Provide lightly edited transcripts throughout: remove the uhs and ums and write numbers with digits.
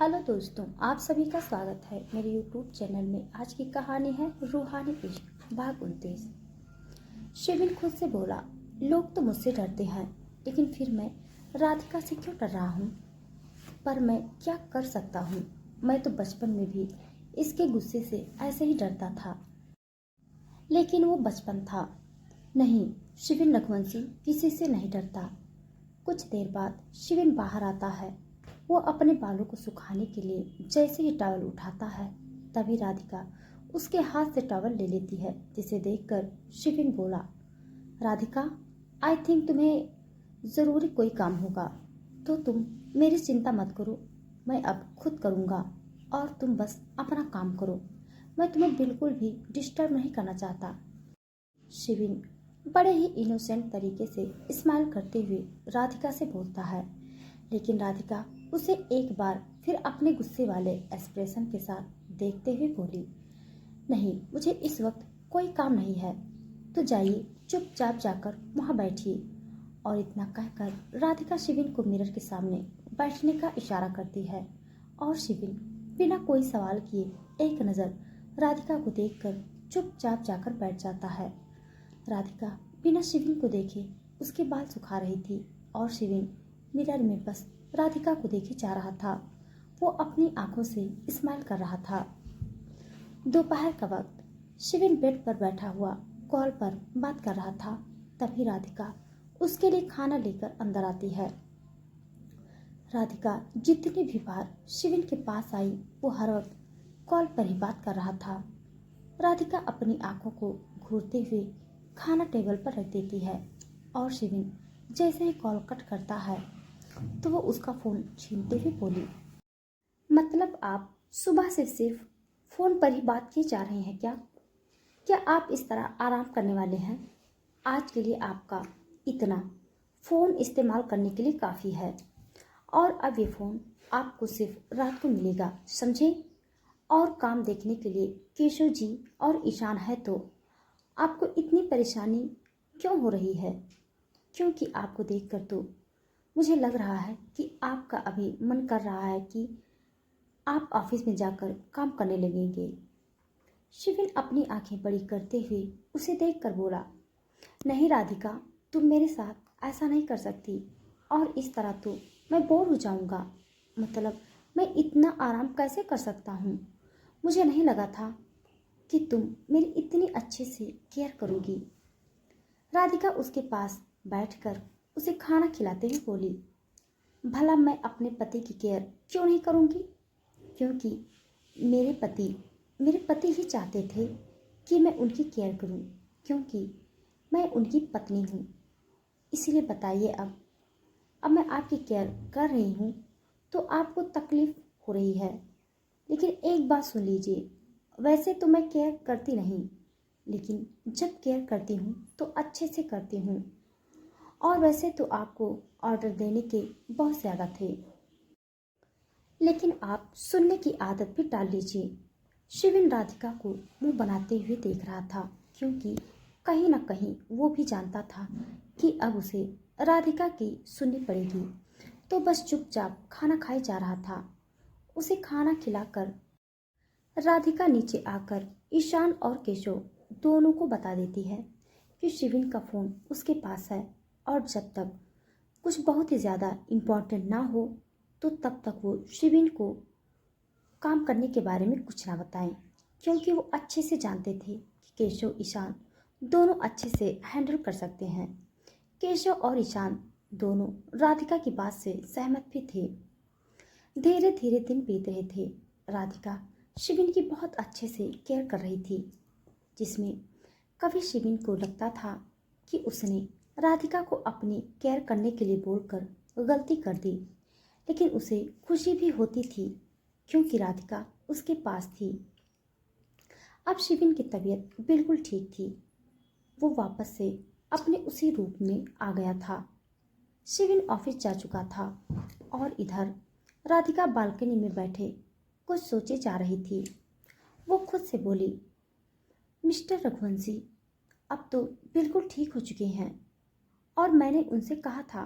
Hello दोस्तों, आप सभी का स्वागत है मेरे यूट्यूब चैनल में। आज की कहानी है रूहानी इश्क भाग 29। शिविन खुद से बोला, लोग तो मुझसे डरते हैं, लेकिन फिर मैं राधिका से क्यों डर रहा हूँ? पर मैं क्या कर सकता हूँ? मैं तो बचपन में भी इसके गुस्से से ऐसे ही डरता था, लेकिन वो बचपन था। नहीं, शिविन रघुवंशी किसी से नहीं डरता। कुछ देर बाद शिविन बाहर आता है। वो अपने बालों को सुखाने के लिए जैसे ही टॉवल उठाता है, तभी राधिका उसके हाथ से टॉवल ले लेती है, जिसे देखकर शिविन बोला, राधिका, आई थिंक तुम्हें ज़रूरी कोई काम होगा, तो तुम मेरी चिंता मत करो, मैं अब खुद करूँगा और तुम बस अपना काम करो। मैं तुम्हें बिल्कुल भी डिस्टर्ब नहीं करना चाहता। शिविन बड़े ही इनोसेंट तरीके से स्माइल करते हुए राधिका से बोलता है, लेकिन राधिका उसे एक बार फिर अपने गुस्से वाले एक्सप्रेशन के साथ देखते हुए बोली, नहीं, मुझे इस वक्त कोई काम नहीं है, तो जाइए चुपचाप जाकर वहाँ बैठिए। और इतना कहकर राधिका शिविन को मिरर के सामने बैठने का इशारा करती है और शिविन बिना कोई सवाल किए एक नज़र राधिका को देखकर चुपचाप जाकर बैठ जाता है। राधिका बिना शिविन को देखे उसके बाल सुखा रही थी और शिविन मिरर में बस राधिका को देखे जा रहा था। वो अपनी आंखों से स्माइल कर रहा था। दोपहर का वक्त शिविन बेड पर बैठा हुआ कॉल पर बात कर रहा था। तभी राधिका उसके लिए खाना लेकर अंदर आती है। राधिका जितनी भी बार शिविन के पास आई, वो हर वक्त कॉल पर ही बात कर रहा था। राधिका अपनी आंखों को घूरते हुए खाना टेबल पर रख देती है और शिविन जैसे ही कॉल कट करता है तो वो उसका फ़ोन छीनते हुए बोली, मतलब आप सुबह से सिर्फ फ़ोन पर ही बात किए जा रहे हैं क्या? क्या आप इस तरह आराम करने वाले हैं? आज के लिए आपका इतना फ़ोन इस्तेमाल करने के लिए काफ़ी है और अब ये फ़ोन आपको सिर्फ रात को मिलेगा, समझे? और काम देखने के लिए केशव जी और ईशान है, तो आपको इतनी परेशानी क्यों हो रही है? क्योंकि आपको देखकर तो मुझे लग रहा है कि आपका अभी मन कर रहा है कि आप ऑफिस में जाकर काम करने लगेंगे। शिविन अपनी आंखें बड़ी करते हुए उसे देखकर बोला, नहीं राधिका, तुम मेरे साथ ऐसा नहीं कर सकती और इस तरह तो मैं बोर हो जाऊंगा। मतलब मैं इतना आराम कैसे कर सकता हूँ? मुझे नहीं लगा था कि तुम मेरी इतनी अच्छे से केयर करोगी। राधिका उसके पास बैठकर उसे खाना खिलाते हुए बोली, भला मैं अपने पति की केयर क्यों नहीं करूँगी? क्योंकि मेरे पति ही चाहते थे कि मैं उनकी केयर करूँ, क्योंकि मैं उनकी पत्नी हूँ। इसीलिए बताइए, अब मैं आपकी केयर कर रही हूँ तो आपको तकलीफ हो रही है। लेकिन एक बात सुन लीजिए, वैसे तो मैं केयर करती नहीं, लेकिन जब केयर करती हूँ तो अच्छे से करती हूँ। और वैसे तो आपको ऑर्डर देने के बहुत ज़्यादा थे, लेकिन आप सुनने की आदत भी डाल लीजिए। शिविन राधिका को मुंह बनाते हुए देख रहा था, क्योंकि कहीं ना कहीं वो भी जानता था कि अब उसे राधिका की सुननी पड़ेगी, तो बस चुपचाप खाना खाए जा रहा था। उसे खाना खिलाकर राधिका नीचे आकर ईशान और केशव दोनों को बता देती है कि शिविन का फ़ोन उसके पास है और जब तक कुछ बहुत ही ज़्यादा इम्पोर्टेंट ना हो तो तब तक वो शिविन को काम करने के बारे में कुछ ना बताएं, क्योंकि वो अच्छे से जानते थे कि केशव ईशान दोनों अच्छे से हैंडल कर सकते हैं। केशव और ईशान दोनों राधिका की बात से सहमत भी थे। धीरे धीरे दिन बीत रहे थे। राधिका शिविन की बहुत अच्छे से केयर कर रही थी, जिसमें कभी शिविन को लगता था कि उसने राधिका को अपनी केयर करने के लिए बोलकर गलती कर दी, लेकिन उसे खुशी भी होती थी क्योंकि राधिका उसके पास थी। अब शिविन की तबीयत बिल्कुल ठीक थी। वो वापस से अपने उसी रूप में आ गया था। शिविन ऑफिस जा चुका था और इधर राधिका बालकनी में बैठे कुछ सोचे जा रही थी। वो खुद से बोली, मिस्टर रघुवंशी अब तो बिल्कुल ठीक हो चुके हैं और मैंने उनसे कहा था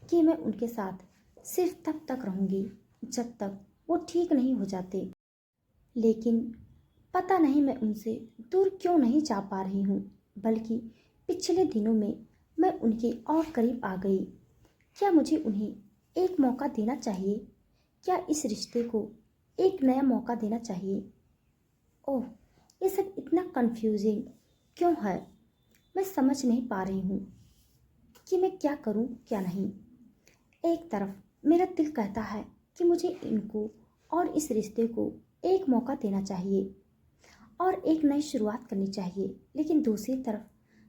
कि मैं उनके साथ सिर्फ तब तक रहूँगी जब तक वो ठीक नहीं हो जाते, लेकिन पता नहीं मैं उनसे दूर क्यों नहीं जा पा रही हूँ, बल्कि पिछले दिनों में मैं उनके और करीब आ गई। क्या मुझे उन्हें एक मौका देना चाहिए? क्या इस रिश्ते को एक नया मौका देना चाहिए? ओह, ये सब इतना कंफ्यूजिंग क्यों है? मैं समझ नहीं पा रही हूँ कि मैं क्या करूँ क्या नहीं। एक तरफ मेरा दिल कहता है कि मुझे इनको और इस रिश्ते को एक मौका देना चाहिए और एक नई शुरुआत करनी चाहिए, लेकिन दूसरी तरफ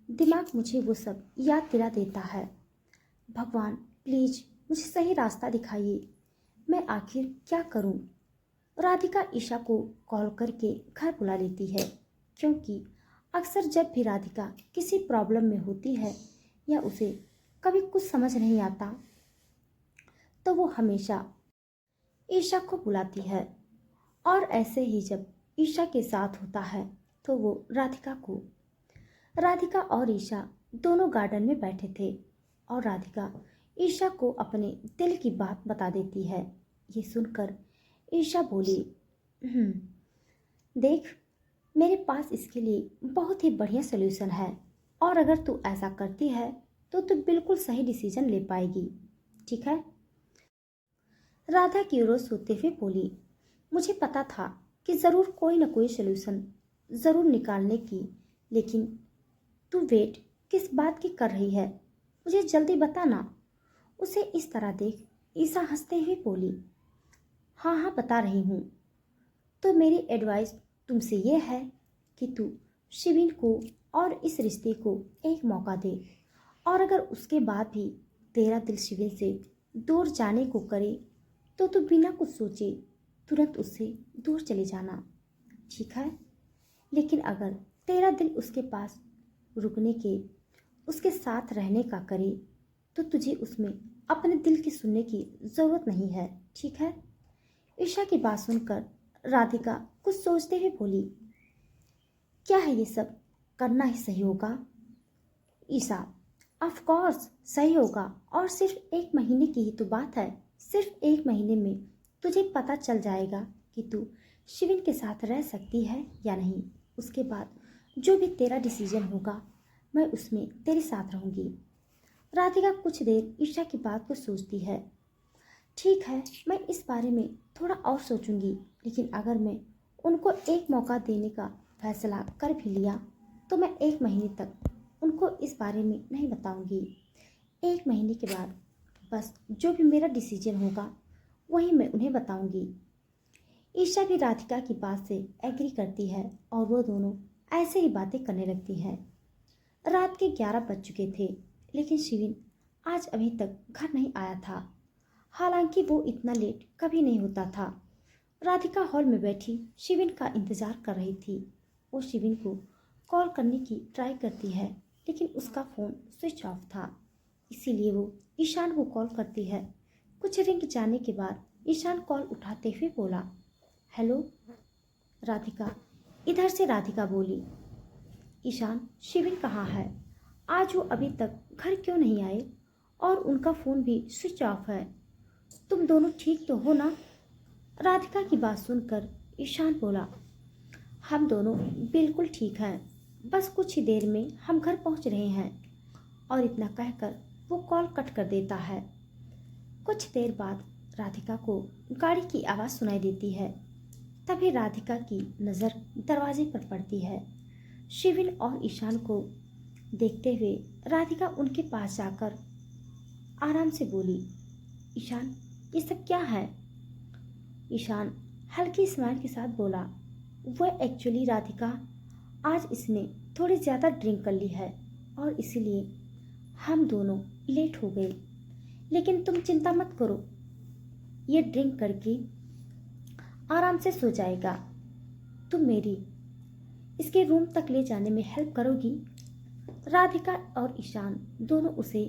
दिमाग मुझे वो सब याद दिला देता है। भगवान प्लीज मुझे सही रास्ता दिखाइए, मैं आखिर क्या करूं? राधिका ईशा को कॉल करके घर बुला लेती है, क्योंकि अक्सर जब भी राधिका किसी प्रॉब्लम में होती है या उसे कभी कुछ समझ नहीं आता तो वो हमेशा ईशा को बुलाती है। और ऐसे ही जब ईशा के साथ होता है तो वो राधिका और ईशा दोनों गार्डन में बैठे थे और राधिका ईशा को अपने दिल की बात बता देती है। ये सुनकर ईशा बोली, देख, मेरे पास इसके लिए बहुत ही बढ़िया सलूशन है और अगर तू ऐसा करती है तो तू बिल्कुल सही डिसीजन ले पाएगी, ठीक है? राधा की ओर सोते हुए बोली, मुझे पता था कि ज़रूर कोई ना कोई सलूशन ज़रूर निकालने की, लेकिन तू वेट किस बात की कर रही है? मुझे जल्दी बता ना। उसे इस तरह देख ईशा हंसते हुए बोली, हाँ हाँ बता रही हूँ। तो मेरी एडवाइस तुमसे ये है कि तू शिविन को और इस रिश्ते को एक मौका दे, और अगर उसके बाद भी तेरा दिल शिविन से दूर जाने को करे तो तू बिना कुछ सोचे तुरंत उससे दूर चले जाना, ठीक है? लेकिन अगर तेरा दिल उसके पास रुकने के, उसके साथ रहने का करे तो तुझे उसमें अपने दिल की सुनने की ज़रूरत नहीं है, ठीक है? ईशा की बात सुनकर राधिका कुछ सोचते हुए बोली, क्या है ये सब? करना ही सही होगा। ईशा, ऑफ कोर्स सही होगा, और सिर्फ 1 महीने की ही तो बात है। सिर्फ 1 महीने में तुझे पता चल जाएगा कि तू शिविन के साथ रह सकती है या नहीं। उसके बाद जो भी तेरा डिसीजन होगा मैं उसमें तेरे साथ रहूंगी। राधिका कुछ देर ईशा की बात को सोचती है। ठीक है, मैं इस बारे में थोड़ा और सोचूंगी, लेकिन अगर मैं उनको एक मौका देने का फैसला कर भी लिया तो मैं 1 महीने तक उनको इस बारे में नहीं बताऊंगी। 1 महीने के बाद बस जो भी मेरा डिसीजन होगा वही मैं उन्हें बताऊंगी। ईशा भी राधिका की बात से एग्री करती है और वो दोनों ऐसे ही बातें करने लगती हैं। रात के 11 बज चुके थे, लेकिन शिविन आज अभी तक घर नहीं आया था। हालांकि वो इतना लेट कभी नहीं होता था। राधिका हॉल में बैठी शिविन का इंतजार कर रही थी। वो शिविन को कॉल करने की ट्राई करती है, लेकिन उसका फ़ोन स्विच ऑफ था। इसीलिए वो ईशान को कॉल करती है। कुछ रिंग जाने के बाद ईशान कॉल उठाते हुए बोला, हेलो राधिका। इधर से राधिका बोली, ईशान, शिविन कहाँ है? आज वो अभी तक घर क्यों नहीं आए और उनका फ़ोन भी स्विच ऑफ है। तुम दोनों ठीक तो हो ना? राधिका की बात सुनकर ईशान बोला, हम दोनों बिल्कुल ठीक हैं, बस कुछ ही देर में हम घर पहुंच रहे हैं। और इतना कहकर वो कॉल कट कर देता है। कुछ देर बाद राधिका को गाड़ी की आवाज़ सुनाई देती है। तभी राधिका की नज़र दरवाजे पर पड़ती है। शिविन और ईशान को देखते हुए राधिका उनके पास जाकर आराम से बोली, ईशान, ये सब क्या है? ईशान हल्की स्माइल के साथ बोला, वो एक्चुअली राधिका, आज इसने थोड़ी ज़्यादा ड्रिंक कर ली है और इसीलिए हम दोनों लेट हो गए। लेकिन तुम चिंता मत करो, ये ड्रिंक करके आराम से सो जाएगा। तुम मेरी इसके रूम तक ले जाने में हेल्प करोगी? राधिका और ईशान दोनों उसे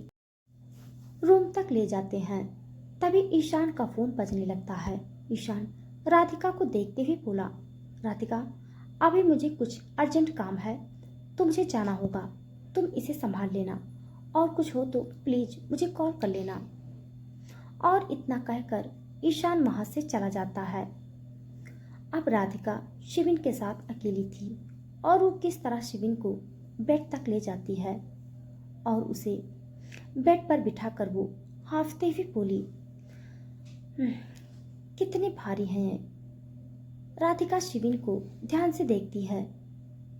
रूम तक ले जाते हैं। तभी ईशान का फ़ोन बजने लगता है। ईशान राधिका को देखते हुए बोला, राधिका, अभी मुझे कुछ अर्जेंट काम है तो मुझे जाना होगा। तुम इसे संभाल लेना और कुछ हो तो प्लीज़ मुझे कॉल कर लेना। और इतना कहकर ईशान वहां से चला जाता है। अब राधिका शिविन के साथ अकेली थी और वो किस तरह शिविन को बेड तक ले जाती है और उसे बेड पर बिठाकर वो हांफते हुए बोली, "हम्म, कितने भारी हैं ये।" राधिका शिविन को ध्यान से देखती है।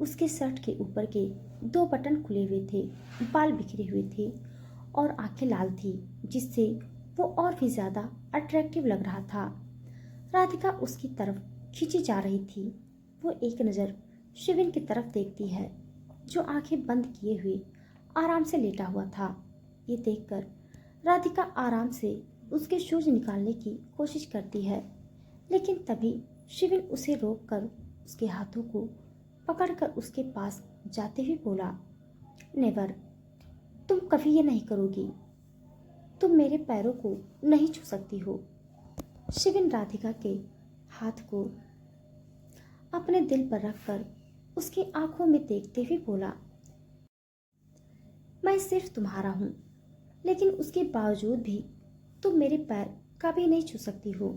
उसके शर्ट के ऊपर के 2 बटन खुले हुए थे, बाल बिखरे हुए थे और आंखें लाल थी, जिससे वो और भी ज्यादा अट्रैक्टिव लग रहा था। राधिका उसकी तरफ खींची जा रही थी। वो एक नज़र शिविन की तरफ देखती है, जो आंखें बंद किए हुए आराम से लेटा हुआ था। ये देखकर राधिका आराम से उसके शूज निकालने की कोशिश करती है, लेकिन तभी शिविन उसे रोककर उसके हाथों को पकड़कर उसके पास जाते हुए बोला, "नेवर, तुम कभी ये नहीं करोगी। तुम मेरे पैरों को नहीं छू सकती हो।" शिविन राधिका के हाथ को अपने दिल पर रखकर उसकी आंखों में देखते हुए बोला, "मैं सिर्फ तुम्हारा हूं, लेकिन उसके बावजूद भी तुम मेरे पैर कभी नहीं छू सकती हो।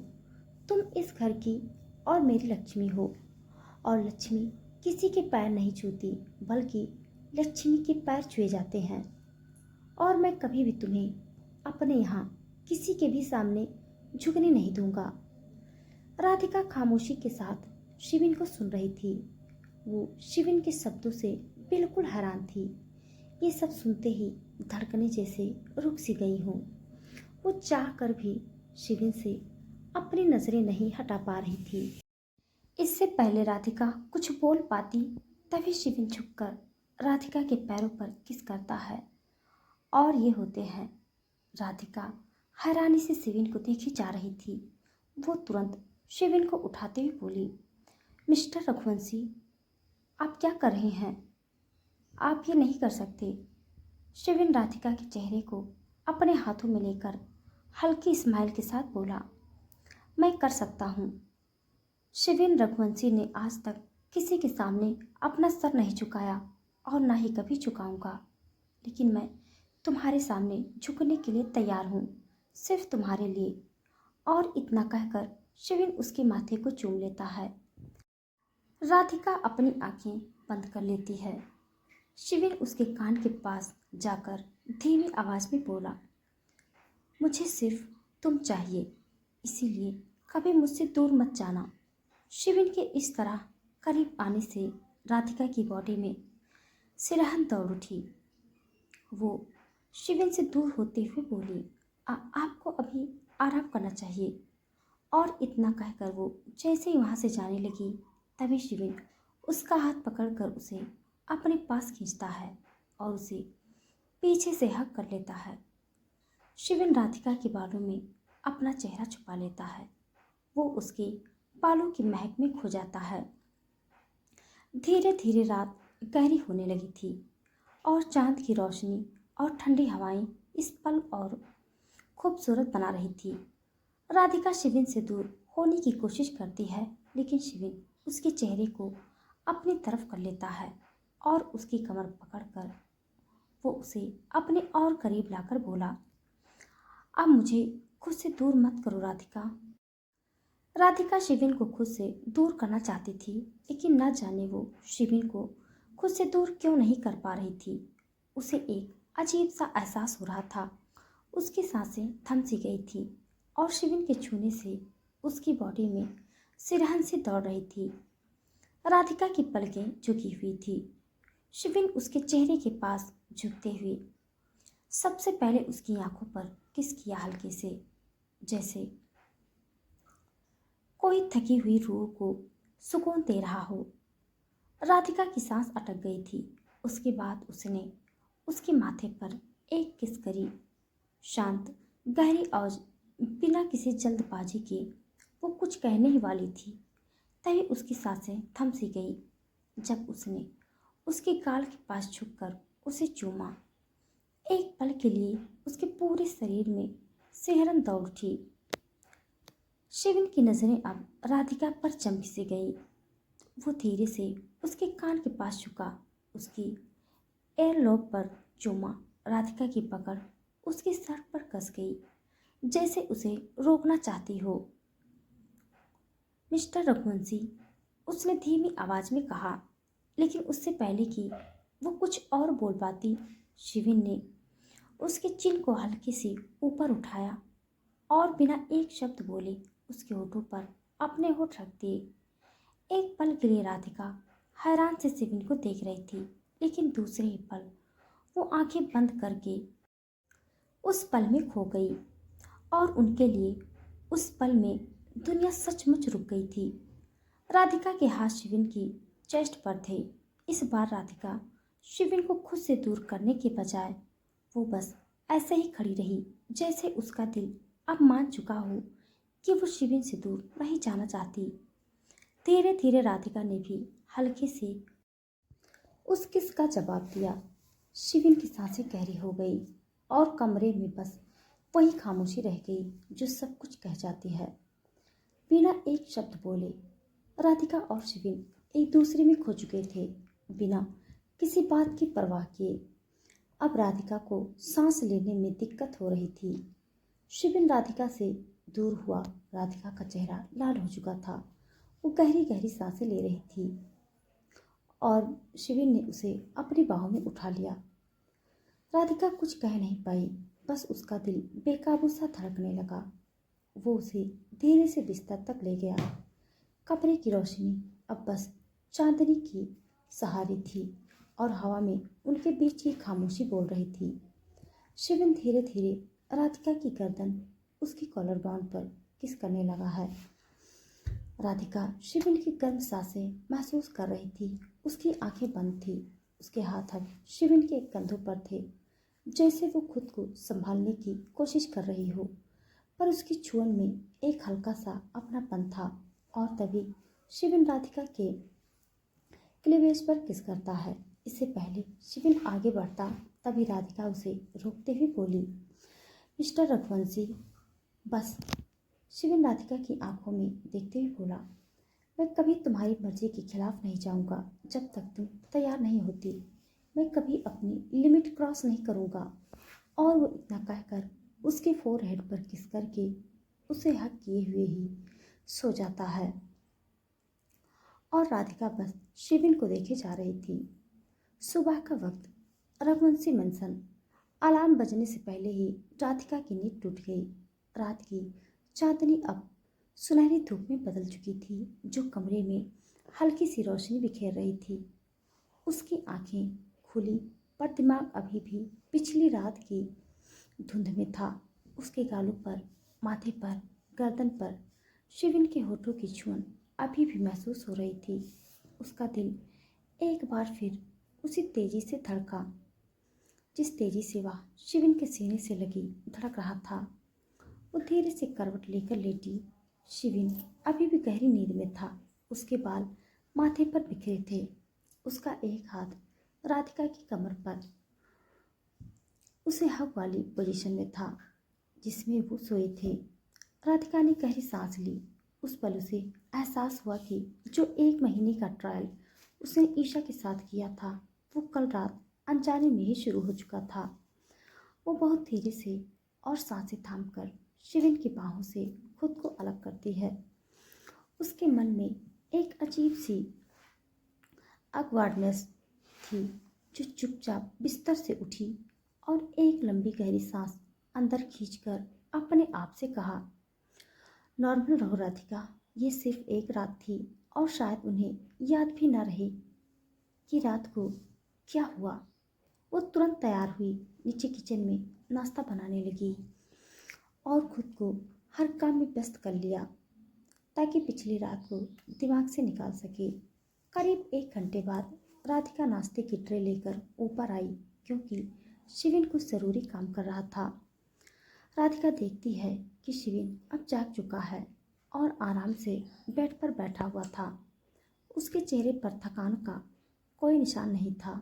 तुम इस घर की और मेरी लक्ष्मी हो, और लक्ष्मी किसी के पैर नहीं छूती, बल्कि लक्ष्मी के पैर छुए जाते हैं। और मैं कभी भी तुम्हें अपने यहाँ किसी के भी सामने झुकने नहीं दूंगा।" राधिका खामोशी के साथ शिविन को सुन रही थी। वो शिविन के शब्दों से बिल्कुल हैरान थी। ये सब सुनते ही धड़कने जैसे रुक सी गई हूँ। वो चाह कर भी शिविन से अपनी नजरें नहीं हटा पा रही थी। इससे पहले राधिका कुछ बोल पाती, तभी शिविन झुककर राधिका के पैरों पर किस करता है। और ये होते हैं। राधिका हैरानी से शिविन को देखी जा रही थी। वो तुरंत शिविन को उठाते हुए बोली, "मिस्टर रघुवंशी, आप क्या कर रहे हैं? आप ये नहीं कर सकते।" शिविन राधिका के चेहरे को अपने हाथों में लेकर हल्की स्माइल के साथ बोला, "मैं कर सकता हूँ।" शिविन रघुवंशी ने आज तक किसी के सामने अपना सर नहीं झुकाया और ना ही कभी झुकाऊंगा, लेकिन मैं तुम्हारे सामने झुकने के लिए तैयार हूँ, सिर्फ तुम्हारे लिए। और इतना कहकर शिविन उसके माथे को चूम लेता है। राधिका अपनी आंखें बंद कर लेती है। शिविन उसके कान के पास जाकर धीमी आवाज में बोला, "मुझे सिर्फ तुम चाहिए, इसीलिए कभी मुझसे दूर मत जाना।" शिविन के इस तरह करीब आने से राधिका की बॉडी में सिरहन दौड़ उठी। वो शिविन से दूर होते हुए बोली, आपको अभी आराम करना चाहिए।" और इतना कहकर वो जैसे ही वहां से जाने लगी, तभी शिविन उसका हाथ पकड़कर उसे अपने पास खींचता है और उसे पीछे से हक कर लेता है। शिविन राधिका के बालों में अपना चेहरा छुपा लेता है। वो उसके बालों की महक में खो जाता है। धीरे धीरे रात गहरी होने लगी थी और चांद की रोशनी और ठंडी हवाएं इस पल और खूबसूरत बना रही थी। राधिका शिविन से दूर होने की कोशिश करती है, लेकिन शिविन उसके चेहरे को अपनी तरफ कर लेता है और उसकी कमर पकड़कर वो उसे अपने और करीब लाकर बोला, "अब मुझे खुद से दूर मत करो राधिका।" राधिका शिविन को खुद से दूर करना चाहती थी, लेकिन न जाने वो शिविन को खुद से दूर क्यों नहीं कर पा रही थी। उसे एक अजीब सा एहसास हो रहा था। उसकी सांसें थम सी गई थी और शिविन के छूने से उसकी बॉडी में सिरहन सी दौड़ रही थी। राधिका की पलकें झुकी हुई थी। शिविन उसके चेहरे के पास झुकते हुए सबसे पहले उसकी आंखों पर किस किया हल्के से, जैसे कोई थकी हुई रूह को सुकून दे रहा हो। राधिका की सांस अटक गई थी। उसके बाद उसने उसके माथे पर एक किस करी, शांत गहरी और बिना किसी जल्दबाजी के। वो कुछ कहने ही वाली थी, तभी उसकी सांसें थम सी गई जब उसने उसके गाल के पास झुककर उसे चूमा। एक पल के लिए उसके पूरे शरीर में सिहरन दौड़ उठी। शिविन की नजरें अब राधिका पर चमकी सी गई। वो धीरे से उसके कान के पास झुका, उसकी एयरलॉक पर चूमा। राधिका की पकड़ उसके सर पर कस गई, जैसे उसे रोकना चाहती हो। मिस्टर रघुवंशी, उसने धीमी आवाज में कहा। लेकिन उससे पहले कि वो कुछ और बोल पाती, शिविन ने उसके चिन को हल्के से ऊपर उठाया और बिना एक शब्द बोले उसके होठों पर अपने होठ रख दिए। एक पल के लिए राधिका हैरान से शिविन को देख रही थी, लेकिन दूसरे ही पल वो आंखें बंद करके उस पल में खो गई और उनके लिए उस पल में दुनिया सचमुच रुक गई थी। राधिका के हाथ शिविन की चेस्ट पर थे। इस बार राधिका शिविन को खुद से दूर करने के बजाय वो बस ऐसे ही खड़ी रही, जैसे उसका दिल अब मान चुका हो कि वो शिविन से दूर नहीं जाना चाहती। धीरे धीरे राधिका ने भी हल्के से उस किस का जवाब दिया। शिविन की सांसें गहरी हो गई और कमरे में बस वही खामोशी रह गई जो सब कुछ कह जाती है। बिना एक शब्द बोले राधिका और शिविन एक दूसरे में खो चुके थे, बिना किसी बात की परवाह किए। अब राधिका को सांस लेने में दिक्कत हो रही थी। शिविन राधिका से दूर हुआ। राधिका का चेहरा लाल हो चुका था। वो गहरी गहरी सांसें ले रही थी और शिविन ने उसे अपनी बाहों में उठा लिया। राधिका कुछ कह नहीं पाई, बस उसका दिल बेकाबू सा धड़कने लगा। वो उसे धीरे से बिस्तर तक ले गया। कमरे की रोशनी अब बस चांदनी की सहारी थी और हवा में उनके बीच की खामोशी बोल रही थी। शिविन धीरे धीरे राधिका की गर्दन उसकी कॉलर बाउंड पर किस करने लगा है। राधिका शिविन की गर्म सांसें महसूस कर रही थी। उसकी आंखें बंद थी। उसके हाथ अब शिविन के कंधों पर थे, जैसे वो खुद को संभालने की कोशिश कर रही हो, पर उसकी छुअन में एक हल्का सा अपनापन था। और तभी शिविन राधिका के क्लीवेज पर किस करता है। इससे पहले शिविन आगे बढ़ता, तभी राधिका उसे रोकते हुए बोली, मिस्टर रघुवंशी, बस। शिविन राधिका की आंखों में देखते हुए बोला, मैं कभी तुम्हारी मर्जी के खिलाफ नहीं जाऊंगा जब तक तुम तैयार नहीं होती। मैं कभी अपनी लिमिट क्रॉस नहीं करूंगा। और वो इतना कहकर उसके फोरहेड पर किस करके उसे हक किए हुए ही सो जाता है। और राधिका बस शिविन को देखे जा रही थी। सुबह का वक्त। रघुवंशी मंसन। अलार्म बजने से पहले ही राधिका की नींद टूट गई। रात की चांदनी अब सुनहरी धूप में बदल चुकी थी, जो कमरे में हल्की सी रोशनी बिखेर रही थी। उसकी आंखें खुली, पर दिमाग अभी भी पिछली रात की धुंध में था। उसके गालों पर, माथे पर, गर्दन पर शिविन के होठों की छुअन अभी भी महसूस हो रही थी। उसका दिल एक बार फिर उसी तेजी से धड़का जिस तेजी से वह शिविन के सीने से लगी धड़क रहा था। वो धीरे से करवट लेकर लेटी। शिविन अभी भी गहरी नींद में था। उसके बाल माथे पर बिखरे थे। उसका एक हाथ राधिका की कमर पर उसे हक वाली पोजीशन में था जिसमें वो सोए थे। राधिका ने गहरी सांस ली। उस पल उसे एहसास हुआ कि जो 1 महीने का ट्रायल उसने ईशा के साथ किया था, वो कल रात अनजाने में ही शुरू हो चुका था। वो बहुत धीरे से और सांसें थामकर शिविन की बाहों से खुद को अलग करती है। उसके मन में एक अजीब सी अकवर्डनेस थी, जो चुपचाप बिस्तर से उठी और एक लंबी गहरी सांस अंदर खींचकर अपने आप से कहा, नॉर्मल रहो राधिका, ये सिर्फ एक रात थी और शायद उन्हें याद भी ना रहे कि रात को क्या हुआ। वो तुरंत तैयार हुई, नीचे किचन में नाश्ता बनाने लगी और खुद को हर काम में व्यस्त कर लिया ताकि पिछली रात को दिमाग से निकाल सके। करीब 1 घंटे बाद राधिका नाश्ते की ट्रे लेकर ऊपर आई, क्योंकि शिविन कुछ ज़रूरी काम कर रहा था। राधिका देखती है कि शिविन अब जाग चुका है और आराम से बेड पर बैठा हुआ था। उसके चेहरे पर थकान का कोई निशान नहीं था।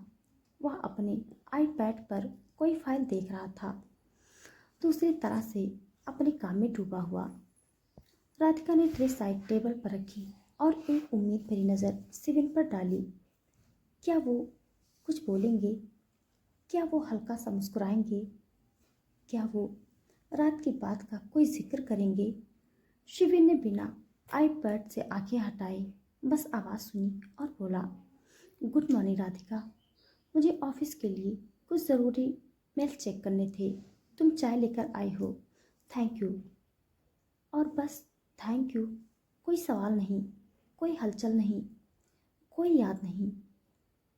वह अपने आईपैड पर कोई फाइल देख रहा था, दूसरी तरह से अपने काम में डूबा हुआ। राधिका ने ट्रे साइड टेबल पर रखी और एक उम्मीद भरी नज़र शिविन पर डाली। क्या वो कुछ बोलेंगे? क्या वो हल्का सा मुस्कुराएंगे? क्या वो रात की बात का कोई जिक्र करेंगे। शिविर ने बिना आईपैड से आंखें हटाई, बस आवाज़ सुनी और बोला, गुड मॉर्निंग राधिका, मुझे ऑफिस के लिए कुछ ज़रूरी मेल चेक करने थे। तुम चाय लेकर आई हो, थैंक यू। और बस थैंक यू। कोई सवाल नहीं, कोई हलचल नहीं, कोई याद नहीं।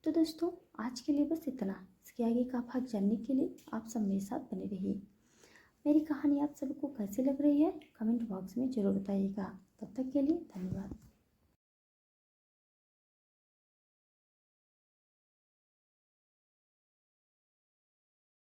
तो दोस्तों, आज के लिए बस इतना। इसके आगे का भाग जानने के लिए आप सब मेरे साथ बने रहिए। मेरी कहानी आप सबको कैसी लग रही है कमेंट बॉक्स में ज़रूर बताइएगा। तब तक के लिए धन्यवाद।